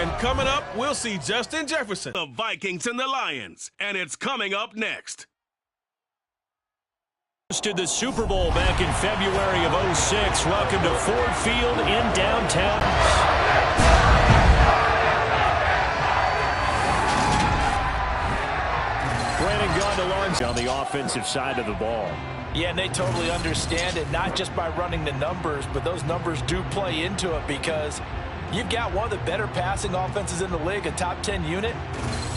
And coming up, we'll see Justin Jefferson. The Vikings and the Lions, and it's coming up next. Hosted the Super Bowl back in February of '06. Welcome to Ford Field in downtown. Brandon gone to launch on the offensive side of the ball. Yeah, and they totally understand it, not just by running the numbers, but those numbers do play into it because you've got one of the better passing offenses in the league, a top 10 unit,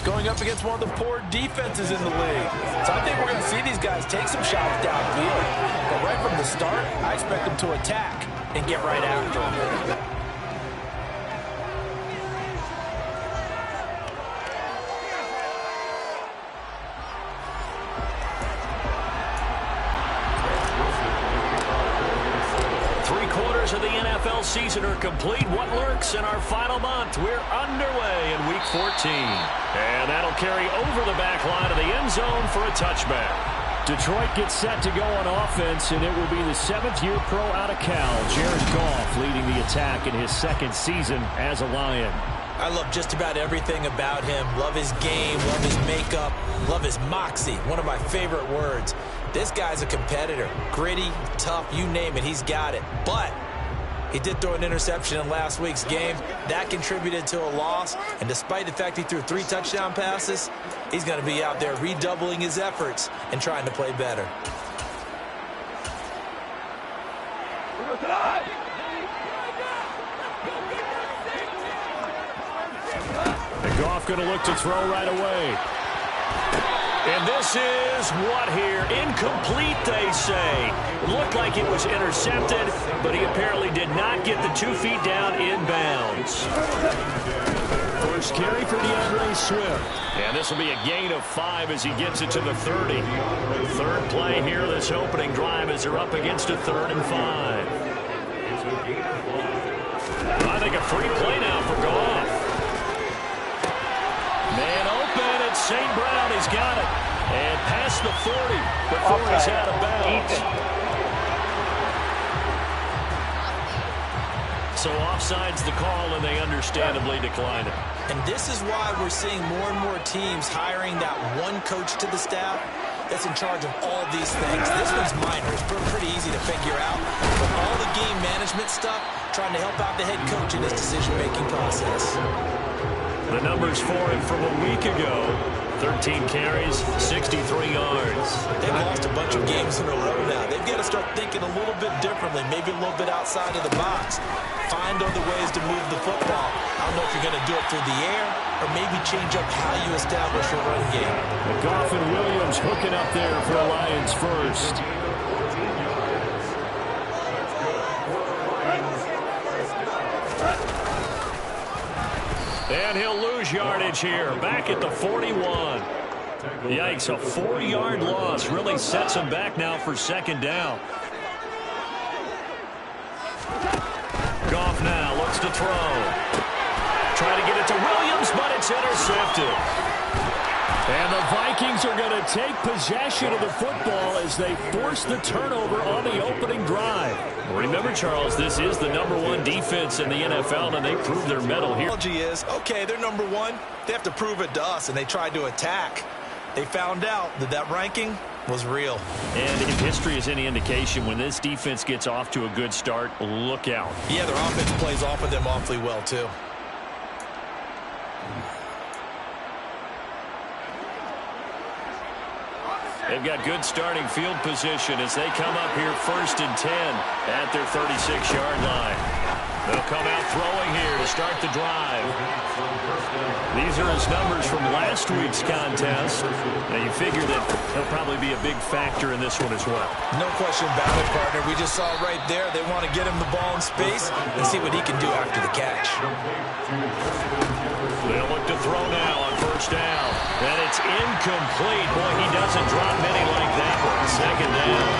going up against one of the poor defenses in the league. So I think we're going to see these guys take some shots downfield. But right from the start, I expect them to attack and get right after them. Of the NFL season are complete. What lurks in our final month? We're underway in Week 14. And that'll carry over the back line of the end zone for a touchback. Detroit gets set to go on offense, and it will be the 7th-year pro out of Cal, Jared Goff, leading the attack in his 2nd season as a Lion. I love just about everything about him. Love his game, love his makeup, love his moxie. One of my favorite words. This guy's a competitor. Gritty, tough, you name it, he's got it. But he did throw an interception in last week's game. That contributed to a loss. And despite the fact he threw 3 touchdown passes, he's going to be out there redoubling his efforts and trying to play better. And Goff going to look to throw right away. And this is what here? Incomplete, they say. It looked like it was intercepted, but he apparently did not get the 2 feet down in bounds. First carry for DeAndre Swift. And this will be a gain of 5 as he gets it to the 30. Third play here this opening drive as they're up against a 3rd and 5. I think a free play now for Goff. Man open, it's St. Brown. He's got it. And past the 40 before he's out of bounds. So offside's the call, and they understandably decline it. And this is why we're seeing more and more teams hiring that one coach to the staff that's in charge of all these things. This one's minor. It's pretty easy to figure out. But all the game management stuff, trying to help out the head coach in his decision-making process. The numbers for him from a week ago. 13 carries, 63 yards. They've lost a bunch of games in a row now. They've got to start thinking a little bit differently, maybe a little bit outside of the box. Find other ways to move the football. I don't know if you're going to do it through the air or maybe change up how you establish your run game. Goff and Williams hooking up there for the Lions first. And he'll lose yardage here, back at the 41. Yikes, a 4-yard loss really sets him back now for 2nd down. Goff now looks to throw. Try to get it to Williams, but it's intercepted. And the Vikings are going to take possession of the football as they force the turnover on the opening drive. Remember, Charles, this is the #1 defense in the NFL, and they proved their mettle here. The is, okay, they're #1. They have to prove it to us, and they tried to attack. They found out that that ranking was real. And if history is any indication, when this defense gets off to a good start, look out. Yeah, their offense plays off of them awfully well, too. They've got good starting field position as they come up here 1st and 10 at their 36-yard line. They'll come out throwing here to start the drive. These are his numbers from last week's contest. Now you figure that he'll probably be a big factor in this one as well. No question about it, partner. We just saw right there. They want to get him the ball in space and see what he can do after the catch. They'll look to throw now on 1st down. And it's incomplete. Boy, he doesn't drop many like that one. 2nd down.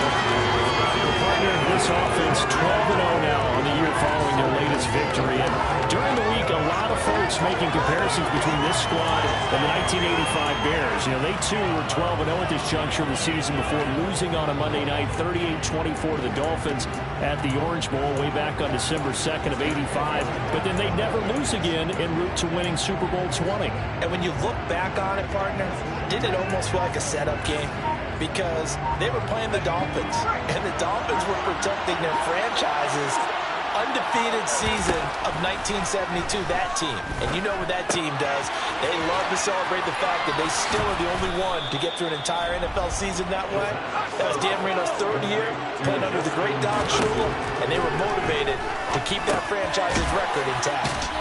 Partner, this offense 12-0 now on the year following their latest victory. And during the week, a lot of folks folks making comparisons between this squad and the 1985 Bears. You know, they too were 12-0 at this juncture of the season before losing on a Monday night 38-24 to the Dolphins at the Orange Bowl way back on December 2nd of '85. But then they'd never lose again en route to winning Super Bowl 20. And when you look back on it, partner, didn't it almost feel like a setup game? Because they were playing the Dolphins, and the Dolphins were protecting their franchise's undefeated season of 1972, that team. And you know what that team does. They love to celebrate the fact that they still are the only one to get through an entire NFL season that way. That was Dan Marino's third year, playing under the great Don Shula, and they were motivated to keep that franchise's record intact.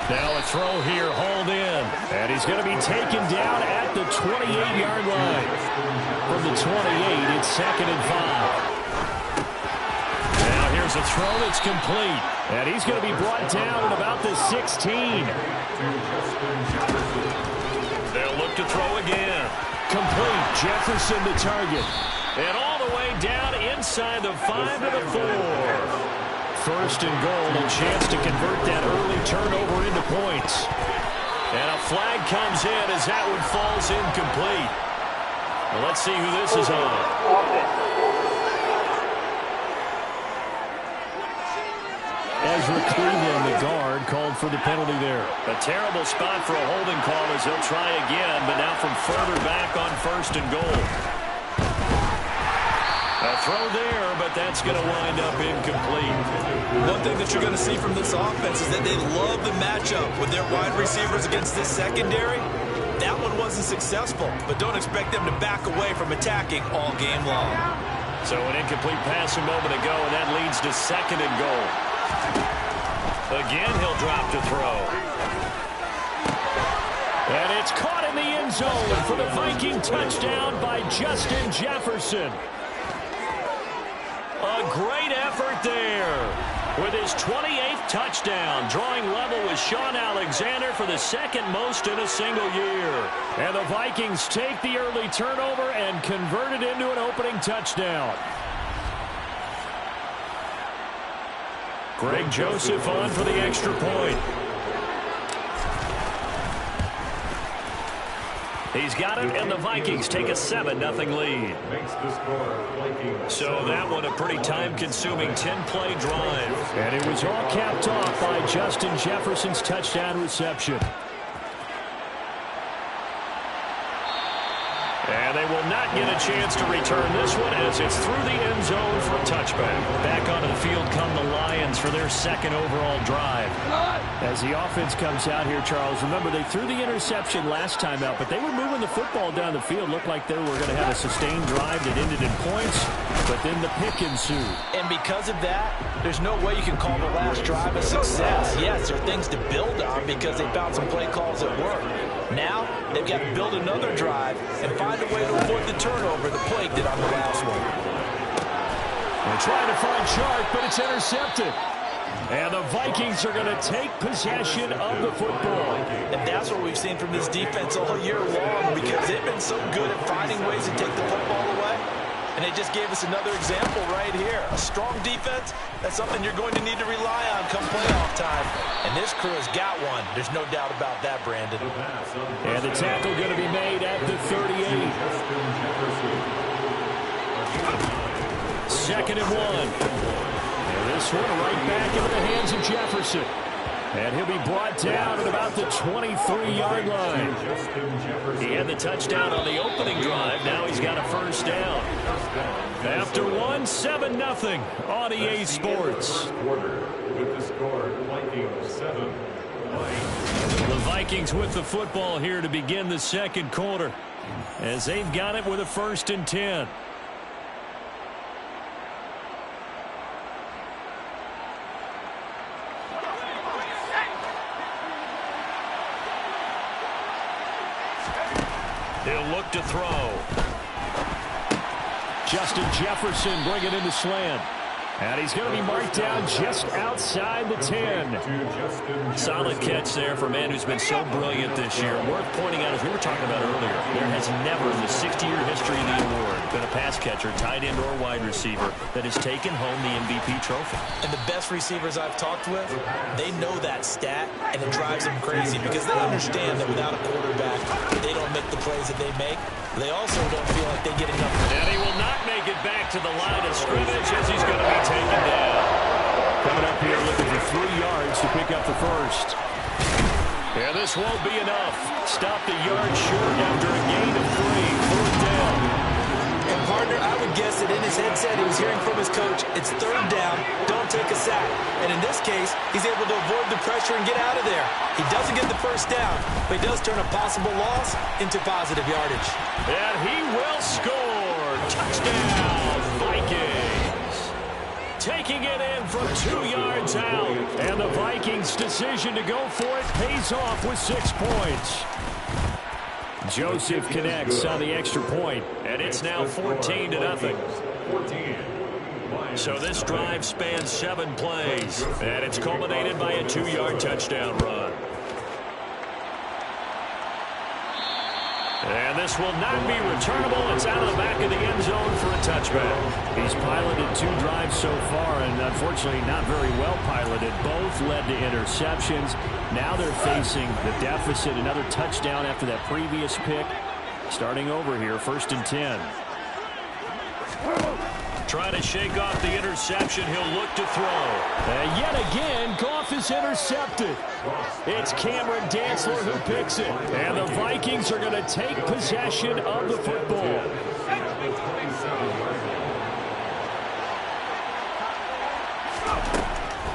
Now a throw here, hauled in. And he's going to be taken down at the 28-yard line. From the 28, it's 2nd and 5. Now here's a throw that's complete. And he's going to be brought down at about the 16. They'll look to throw again. Complete. Jefferson the target. And all the way down inside the 5 to the 4. First and goal, a chance to convert that early turnover into points. And a flag comes in as that one falls incomplete. Well, let's see who this is on. Ezra Cleveland, the guard, called for the penalty there. A terrible spot for a holding call as they'll try again, but now from further back on first and goal. A throw there, but that's going to wind up incomplete. One thing that you're going to see from this offense is that they love the matchup with their wide receivers against this secondary. That one wasn't successful, but don't expect them to back away from attacking all game long. So an incomplete pass a moment ago, and that leads to 2nd and goal. Again, he'll drop to throw. And it's caught in the end zone for the Viking touchdown by Justin Jefferson. A great effort there with his 28th touchdown, drawing level with Sean Alexander for the 2nd most in a single year. And the Vikings take the early turnover and convert it into an opening touchdown. Greg Joseph on for the extra point. He's got it, and the Vikings take a 7-0 lead. So that one a pretty time-consuming 10-play drive. And it was all capped off by Justin Jefferson's touchdown reception. And they will not get a chance to return this one as it's through the end zone for a touchback. Back onto the field come the Lions for their 2nd overall drive. As the offense comes out here, Charles, remember they threw the interception last time out, but they were moving the football down the field. Looked like they were going to have a sustained drive that ended in points, but then the pick ensued. And because of that, there's no way you can call the last drive a success. Yes, there are things to build on because they found some play calls that work. Now, they've got to build another drive and find a way to avoid the turnover the Plague did on the last one. They're trying to find Sharp, but it's intercepted. And the Vikings are going to take possession of the football. And that's what we've seen from this defense all year long because they've been so good at finding ways to take the football away. And they just gave us another example right here. A strong defense, that's something you're going to need to rely on come playoff time. And this crew has got one. There's no doubt about that, Brandon. And the tackle going to be made at the 38. 2nd and 1. And this one right back into the hands of Jefferson. And he'll be brought down at about the 23-yard line. He had the touchdown on the opening drive. Now he's got a first down. After one, 7-0 on EA Sports. The Vikings with the football here to begin the 2nd quarter as they've got it with a 1st and 10. He'll look to throw. Justin Jefferson bringing in the slant. And he's going to be marked down just outside the 10. Solid catch there for a man who's been so brilliant this year. Worth pointing out, as we were talking about earlier, there has never in the 60-year history of the award been a pass catcher, tight end, or wide receiver that has taken home the MVP trophy. And the best receivers I've talked with, they know that stat, and it drives them crazy because they understand that without a quarterback, they don't make the plays that they make. They also don't feel like they get enough. And he will not make it back to the line of scrimmage as he's going to be taken down. Coming up here looking for 3 yards to pick up the first. And this won't be enough. Stop the yard short after a gain of 3. 4th down. And partner, I would guess that in his headset he was hearing from his coach, it's 3rd down, don't take a sack. And in this case, he's able to avoid the pressure and get out of there. He doesn't get the 1st down, but he does turn a possible loss into positive yardage. And he will score. Touchdown, Vikings. Taking it in from 2 yards out. And the Vikings' decision to go for it pays off with 6 points. Joseph connects on the extra point, and it's now 14-0. So this drive spans 7 plays, and it's culminated by a 2-yard touchdown run. And this will not be returnable. It's out of the back of the end zone for a touchback. He's piloted 2 drives so far, and unfortunately not very well piloted. Both led to interceptions. Now they're facing the deficit. Another touchdown after that previous pick. Starting over here, 1st and 10. Trying to shake off the interception. He'll look to throw. And yet again, Goff is intercepted. It's Cameron Dantzler who picks it. And the Vikings are going to take possession of the football.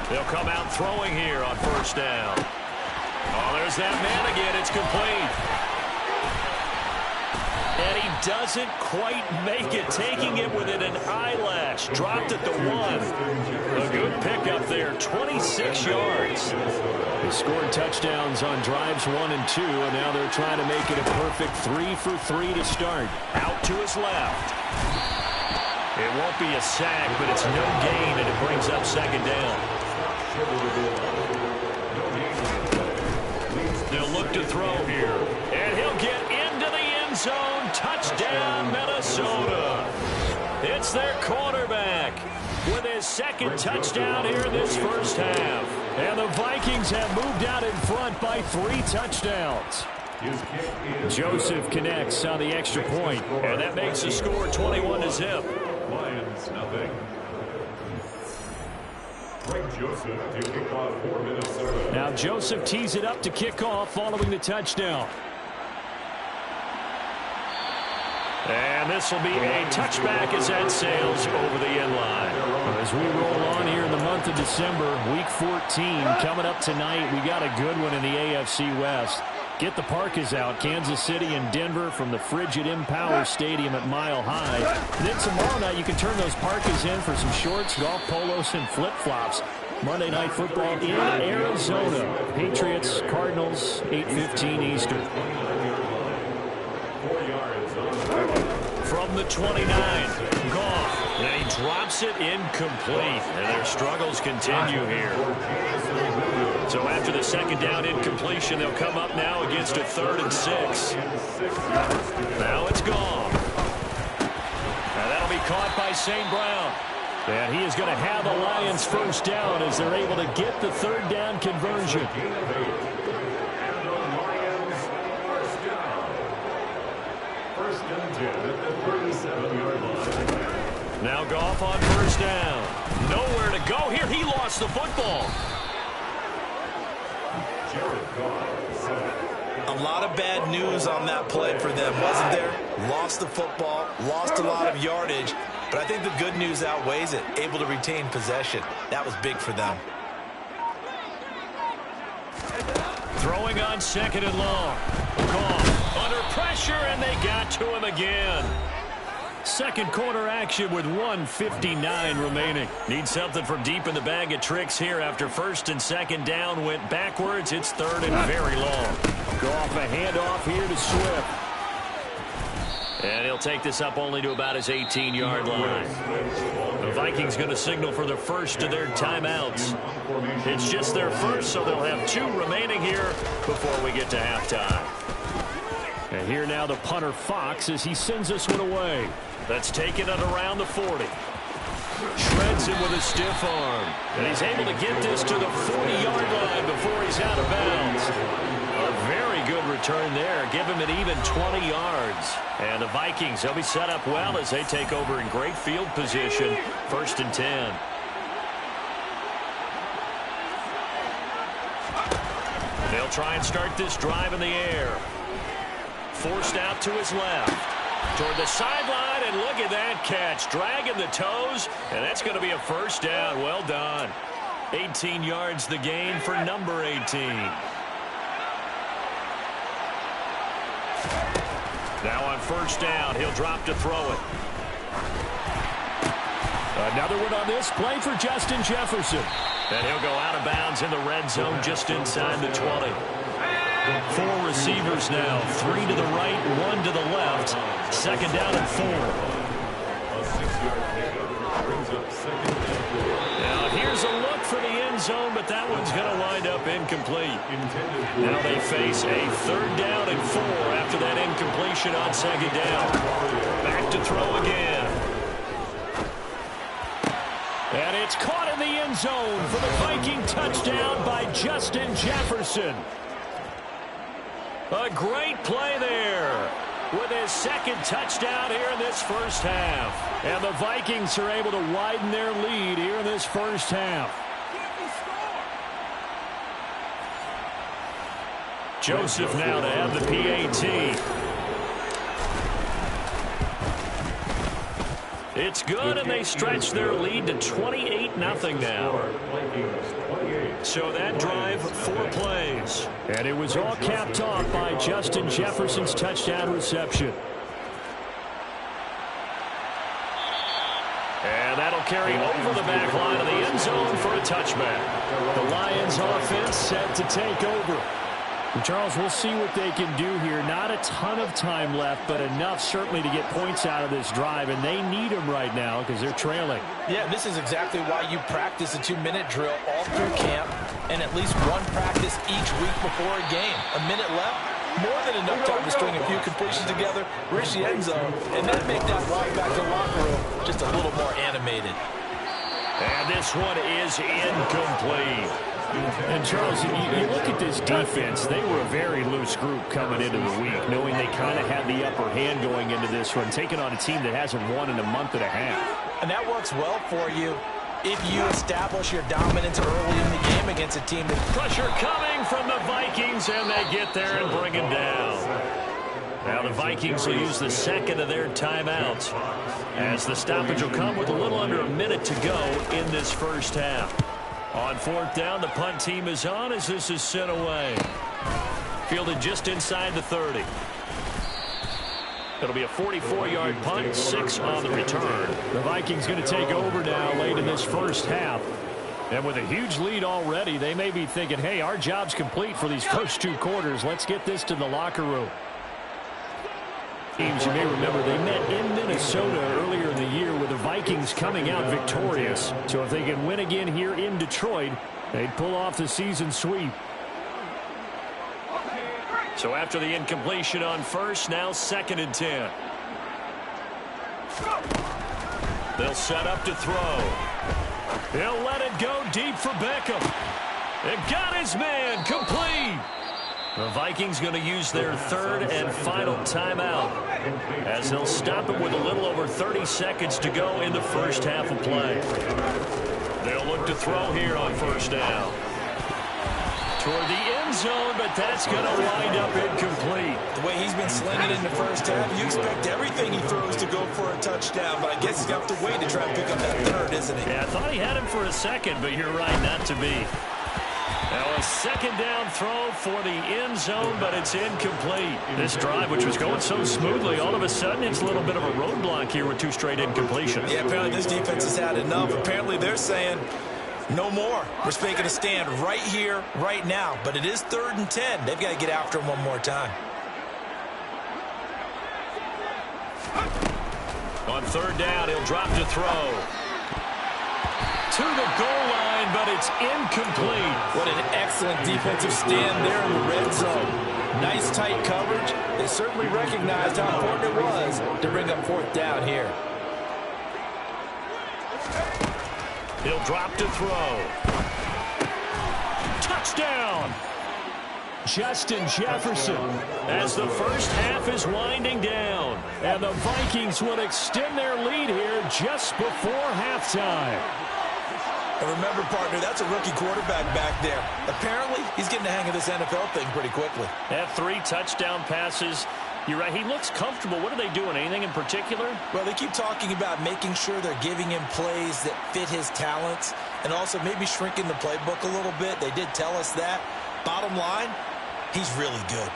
They'll come out throwing here on 1st down. Oh, there's that man again. It's complete. And he doesn't quite make it, taking it within an eyelash. Dropped at the 1. A good pickup there, 26 yards. They scored touchdowns on drives 1 and 2, and now they're trying to make it a perfect 3 for 3 to start. Out to his left. It won't be a sack, but it's no gain, and it brings up 2nd down. They'll look to throw here, and he'll get into the end zone. Touchdown, Minnesota. It's their quarterback with his 2nd touchdown here in this 1st half. And the Vikings have moved out in front by 3 touchdowns. Joseph connects on the extra point, and that makes the score 21-0. Lions nothing. Joseph to kick off for Minnesota. Now Joseph tees it up to kick off following the touchdown. And this will be a touchback as that sails over the end line. As we roll on here in the month of December, Week 14 coming up tonight. We got a good one in the AFC West. Get the parkas out. Kansas City and Denver from the frigid Empower Stadium at Mile High. And then tomorrow night you can turn those parkas in for some shorts, golf polos, and flip-flops. Monday Night Football in Arizona. Patriots, Cardinals, 8:15 Eastern. From the 29, Goff, and he drops it incomplete, and their struggles continue here. So after the 2nd down incompletion, they'll come up now against a 3rd and 6. Now it's Goff. And that'll be caught by St. Brown. And he is going to have the Lions 1st down as they're able to get the 3rd down conversion. Now Goff on 1st down. Nowhere to go here. He lost the football. A lot of bad news on that play for them, wasn't there? Lost the football, lost a lot of yardage, but I think the good news outweighs it. Able to retain possession. That was big for them. Throwing on 2nd and long. Goff under pressure, and they got to him again. 2nd quarter action with 1:59 remaining. Need something from deep in the bag of tricks here after 1st and 2nd down went backwards. It's 3rd and very long. Goff a handoff here to Swift. And he'll take this up only to about his 18-yard line. The Vikings going to signal for the first of their timeouts. It's just their first, so they'll have 2 remaining here before we get to halftime. And here now the punter Fox as he sends this one away. That's taken at around the 40. Shreds him with a stiff arm. And he's able to get this to the 40-yard line before he's out of bounds. A very good return there. Give him an even 20 yards. And the Vikings, they'll be set up well as they take over in great field position. 1st and 10. They'll try and start this drive in the air. Forced out to his left. Toward the sideline, and look at that catch. Dragging the toes, and that's going to be a first down. Well done. 18 yards the gain for number 18. Now on 1st down, he'll drop to throw it. Another one on this play for Justin Jefferson. And he'll go out of bounds in the red zone just inside the 20. 4 receivers now, 3 to the right, 1 to the left. 2nd down and 4. Now here's a look for the end zone, but that one's going to wind up incomplete. Now they face a 3rd down and 4 after that incompletion on 2nd down. Back to throw again. And it's caught in the end zone for the Viking touchdown by Justin Jefferson. A great play there with his 2nd touchdown here in this first half. And the Vikings are able to widen their lead here in this first half. Joseph now to have the PAT. It's good, and they stretch their lead to 28-0 now. So that drive, 4 plays. And it was all capped off by Justin Jefferson's touchdown reception. And that'll carry over the back line of the end zone for a touchback. The Lions offense set to take over. And Charles, we'll see what they can do here. Not a ton of time left, but enough certainly to get points out of this drive, and they need them right now because they're trailing. Yeah, this is exactly why you practice a 2-minute drill all through camp and at least 1 practice each week before a game. A minute left, more than enough time to string a few completions together, reach the end zone, and then make that walk back to the locker room just a little more animated. And this one is incomplete. And, Charles, you look at this defense, they were a very loose group coming into the week, knowing they kind of had the upper hand going into this one, taking on a team that hasn't won in a month and a half. And that works well for you if you establish your dominance early in the game against a team that... Pressure coming from the Vikings, and they get there and bring him down. Now the Vikings will use the 2nd of their timeouts, as the stoppage will come with a little under a minute to go in this first half. On 4th down, the punt team is on as this is sent away. Fielded just inside the 30. It'll be a 44-yard punt, 6 on the return. The Vikings going to take over now late in this first half. And with a huge lead already, they may be thinking, hey, our job's complete for these first 2 quarters. Let's get this to the locker room. Teams, you may remember, they met in Minnesota earlier in the year with the Vikings coming out victorious. So if they can win again here in Detroit, they'd pull off the season sweep. So after the incompletion on 1st, now 2nd and 10. They'll set up to throw. He'll let it go deep for Beckham. It got his man complete. The Vikings going to use their 3rd and final timeout as they'll stop it with a little over 30 seconds to go in the first half of play. They'll look to throw here on 1st down. Toward the end zone, but that's going to wind up incomplete. The way he's been slinging in the first half, you expect everything he throws to go for a touchdown, but I guess he's got to wait to try and pick up that 3rd, isn't he? Yeah, I thought he had him for a second, but you're right, not to be. Now a 2nd down throw for the end zone, but it's incomplete. This drive, which was going so smoothly, all of a sudden it's a little bit of a roadblock here with 2 straight incompletions. Yeah, apparently this defense has had enough. Apparently they're saying, no more. We're making a stand right here, right now. But it is 3rd and 10. They've got to get after him one more time. On third down, he'll drop to throw. To the goal line, but it's incomplete. What an excellent defensive stand there in the red zone. Nice tight coverage. They certainly recognized how important it was to bring up fourth down here. He'll drop to throw. Touchdown! Justin Jefferson, as the first half is winding down. And the Vikings will extend their lead here just before halftime. And remember, partner, that's a rookie quarterback back there. Apparently, he's getting the hang of this NFL thing pretty quickly. That 3 touchdown passes. You're right, he looks comfortable. What are they doing? Anything in particular? Well, they keep talking about making sure they're giving him plays that fit his talents and also maybe shrinking the playbook a little bit. They did tell us that. Bottom line, he's really good.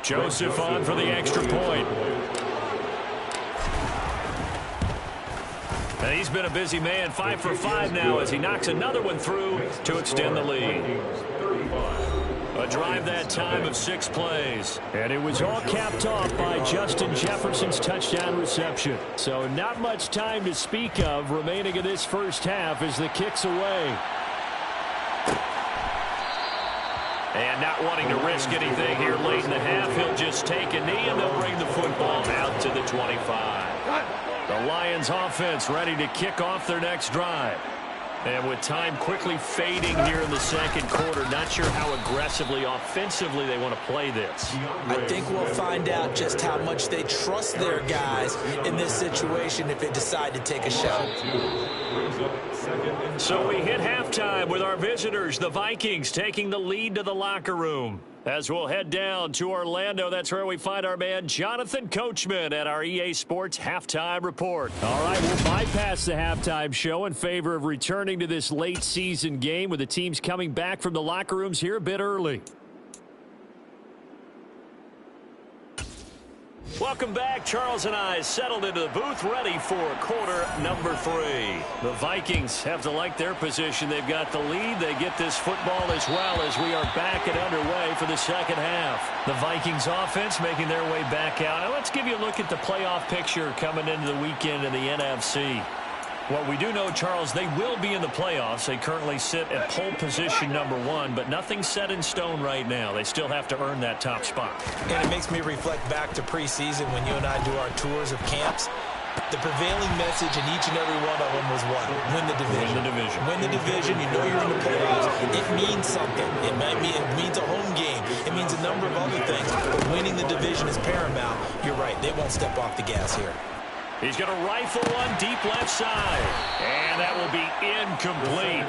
Joseph on for the extra point. And he's been a busy man, 5 for 5 now as he knocks another one through to extend the lead. A drive that time of 6 plays. And it was all capped off by Justin Jefferson's touchdown reception. So not much time to speak of remaining in this first half as the kick's away. And not wanting to risk anything here late in the half, he'll just take a knee and they'll bring the football out to the 25. The Lions offense ready to kick off their next drive. And with time quickly fading here in the second quarter, not sure how aggressively, offensively they want to play this. I think we'll find out just how much they trust their guys in this situation if they decide to take a shot. So we hit halftime with our visitors, the Vikings, taking the lead to the locker room. As we'll head down to Orlando, that's where we find our man Jonathan Coachman at our EA Sports Halftime Report. All right, we'll bypass the halftime show in favor of returning to this late season game with the teams coming back from the locker rooms here a bit early. Welcome back. Charles and I settled into the booth ready for quarter number 3. The Vikings have to like their position. They've got the lead. They get this football as well as we are back and underway for the second half. The Vikings offense making their way back out. Now let's give you a look at the playoff picture coming into the weekend in the NFC. What we do know, Charles, they will be in the playoffs. They currently sit at pole position number 1, but nothing's set in stone right now. They still have to earn that top spot. And it makes me reflect back to preseason when you and I do our tours of camps. The prevailing message in each and every one of them was what? Win the division. Win the division. Win the division. You know you're in the playoffs. It means something. It means a home game. It means a number of other things. But winning the division is paramount. You're right. They won't step off the gas here. He's going to rifle one deep left side. And that will be incomplete.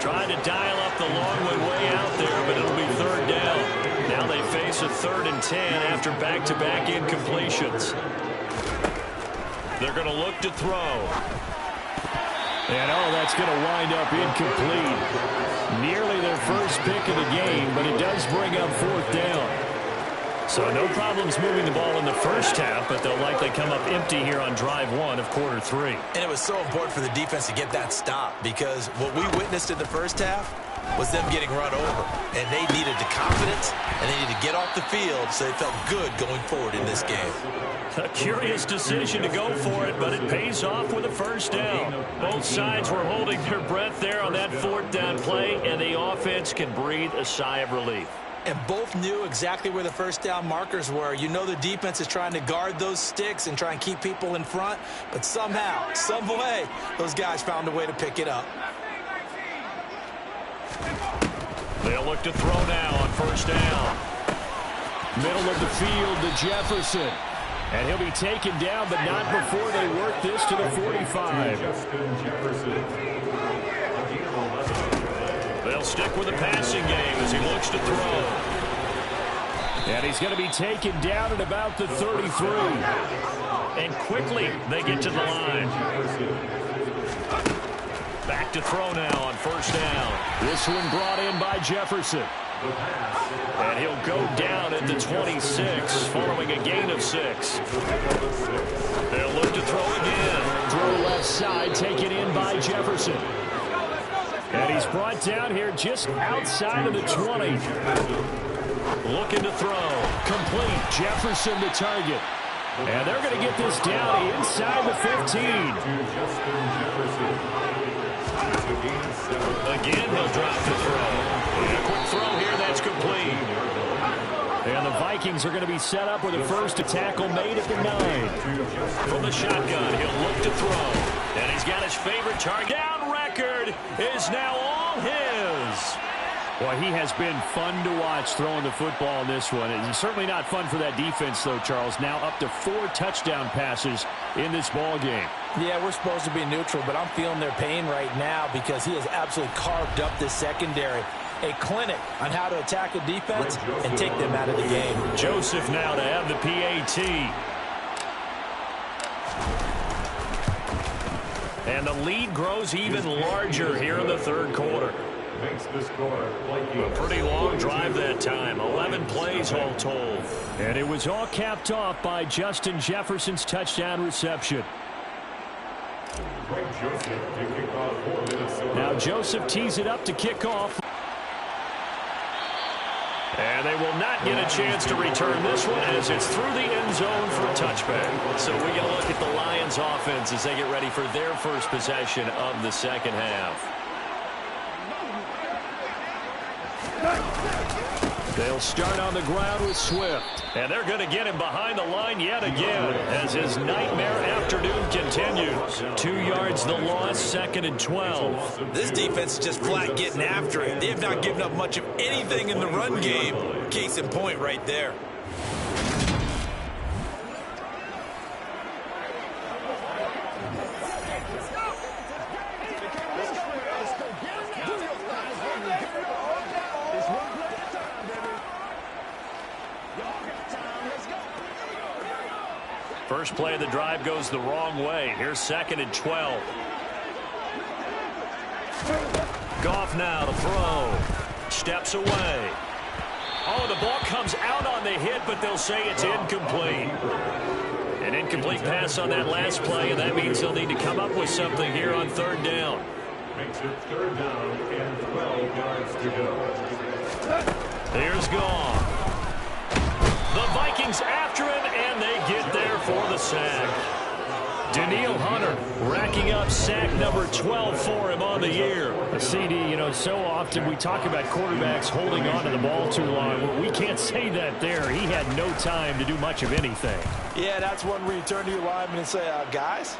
Trying to dial up the long way out there, but it'll be third down. Now they face a 3rd and 10 after back-to-back incompletions. They're going to look to throw. And, that's going to wind up incomplete. Nearly their first pick of the game, but it does bring up 4th down. So no problems moving the ball in the first half, but they'll likely come up empty here on drive 1 of quarter 3. And it was so important for the defense to get that stop because what we witnessed in the first half was them getting run over. And they needed the confidence, and they needed to get off the field so they felt good going forward in this game. A curious decision to go for it, but it pays off with a first down. Both sides were holding their breath there on that 4th down play, and the offense can breathe a sigh of relief. And both knew exactly where the first down markers were. You know the defense is trying to guard those sticks and try and keep people in front. But somehow, some way, those guys found a way to pick it up. They'll look to throw now on first down. Middle of the field to Jefferson. And he'll be taken down, but not before they work this to the 45. Justin Jefferson. They'll stick with the passing game as he looks to throw. And he's going to be taken down at about the 33. And quickly they get to the line. Back to throw now on first down. This one brought in by Jefferson. And he'll go down at the 26 following a gain of 6. They'll look to throw again. throw left side, taken in by Jefferson. And he's brought down here just outside of the 20. Looking to throw. Complete. Jefferson the target. And they're going to get this down inside the 15. Again, he'll drop the throw. And a quick throw here, that's complete. And the Vikings are going to be set up with a first to tackle made at the 9. From the shotgun, he'll look to throw. And he's got his favorite target. Down record is now all his. Well, he has been fun to watch throwing the football in this one. It's certainly not fun for that defense, though, Charles. Now up to 4 touchdown passes in this ball game. Yeah, we're supposed to be neutral, but I'm feeling their pain right now because he has absolutely carved up this secondary. A clinic on how to attack a defense and take them out of the game. Joseph now to have the PAT. And the lead grows even larger here in the third quarter. A pretty long drive that time. 11 plays all told. And it was all capped off by Justin Jefferson's touchdown reception. Now Joseph tees it up to kick off. And they will not get a chance to return this one as it's through the end zone for a touchback. So we get a look at the Lions offense as they get ready for their first possession of the second half. They'll start on the ground with Swift. And they're going to get him behind the line yet again as his nightmare afternoon continues. 2 yards the loss, 2nd and 12. This defense is just flat getting after it. They have not given up much of anything in the run game. Case in point right there. First play of the drive goes the wrong way. Here's 2nd and 12. Goff now to throw. Steps away. Oh, the ball comes out on the hit, but they'll say it's incomplete. An incomplete pass on that last play, and that means they'll need to come up with something here on 3rd down. Makes it 3rd down and 12 yards to go. Here's Goff. The Vikings after him, and they get there for the sack. Daniil Hunter racking up sack number 12 for him on the year. A CD, you know, so often we talk about quarterbacks holding on to the ball too long. Well, we can't say that there. He had no time to do much of anything. Yeah, that's one where you turn to your lineman and say, guys,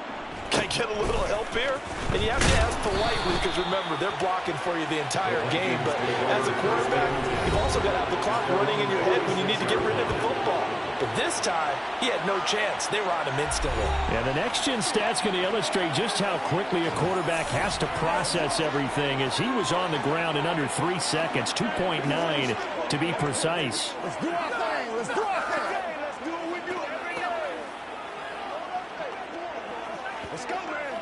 can I get a little help here? And you have to ask politely because, remember, they're blocking for you the entire game. But as a quarterback, you've also got to have the clock running in your head when you need to get rid of the football. But this time, he had no chance. They were on him instantly. And the next-gen stat's going to illustrate just how quickly a quarterback has to process everything as he was on the ground in under 3 seconds, 2.9 to be precise. Let's do our thing. Let's do our thing. Let's do what we do every day. Let's go, man.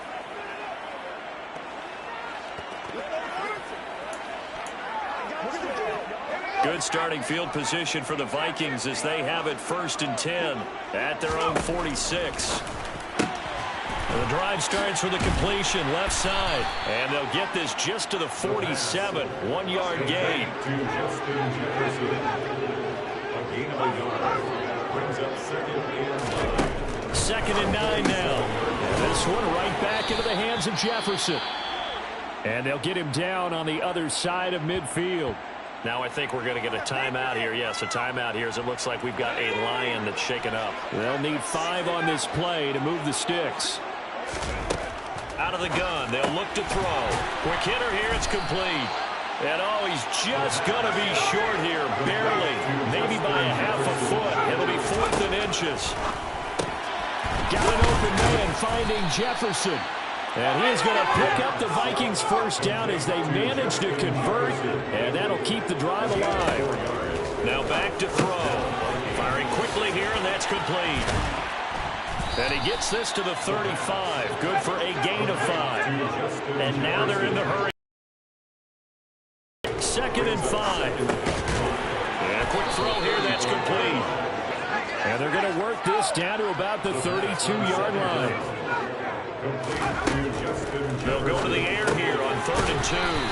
Good starting field position for the Vikings as they have it 1st and 10 at their own 46. The drive starts with a completion left side, and they'll get this just to the 47, 1-yard gain. Second and 9 now. This one right back into the hands of Jefferson. And they'll get him down on the other side of midfield. Now I think we're going to get a timeout here. Yes, a timeout here as it looks like we've got a Lion that's shaken up. They'll need 5 on this play to move the sticks. Out of the gun, they'll look to throw. Quick hitter here, it's complete. And oh, he's just going to be short here, barely. Maybe by a half a foot. It'll be 4th and inches. Got an open man finding Jefferson. And he is going to pick up the Vikings first down as they manage to convert, and that'll keep the drive alive. Now back to throw. Firing quickly here, and that's complete. And he gets this to the 35. Good for a gain of 5. And now they're in the hurry. 2nd and 5. And a quick throw here, that's complete. And they're going to work this down to about the 32-yard line. They'll go to the air here on 3rd and 2.